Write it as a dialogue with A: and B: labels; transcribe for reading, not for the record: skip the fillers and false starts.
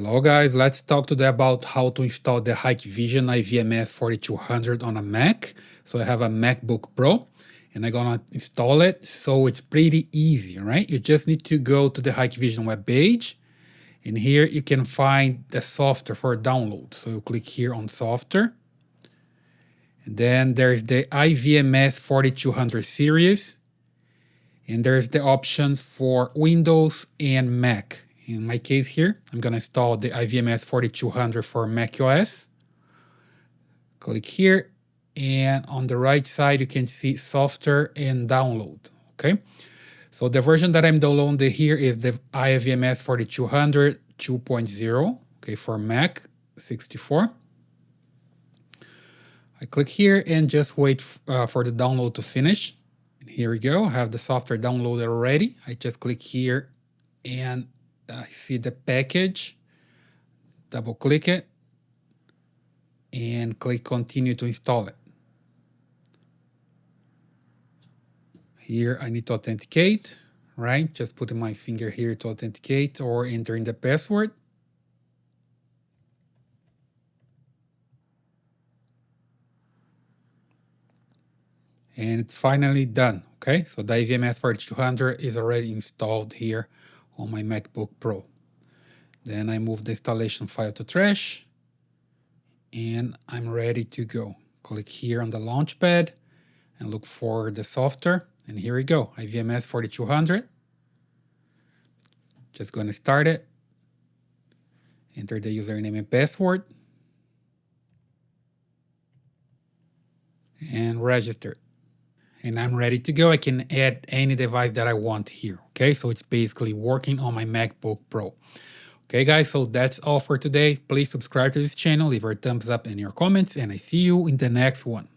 A: Hello guys, let's talk today about how to install the Hikvision iVMS 4200 on a Mac. So I have a MacBook Pro and I'm gonna install it. So it's pretty easy, right? You just need to go to the Hikvision webpage and here you can find the software for download. So you click here on software. And then there's the iVMS 4200 series. And there's the options for Windows and Mac. In my case here, I'm going to install the iVMS 4200 for macOS. Click here, and on the right side, you can see software and download. Okay, so the version that I'm downloading here is the iVMS 4200 2.0. Okay, for Mac 64. I click here and just wait for the download to finish. And here we go. I have the software downloaded already. I just click here and I see the package, double click it, and click continue to install it. Here I need to authenticate, right? Just putting my finger here to authenticate or entering the password. And it's finally done, okay? So the iVMS 4200 is already installed here on my MacBook Pro. Then I move the installation file to trash and I'm ready to go. Click here on the launchpad and look for the software. And here we go, iVMS 4200. Just going to start it. Enter the username and password. And register. And I'm ready to go. I can add any device that I want here. Okay, so it's basically working on my MacBook Pro. Okay, guys, so that's all for today. Please subscribe to this channel, leave a thumbs up in your comments, and I see you in the next one.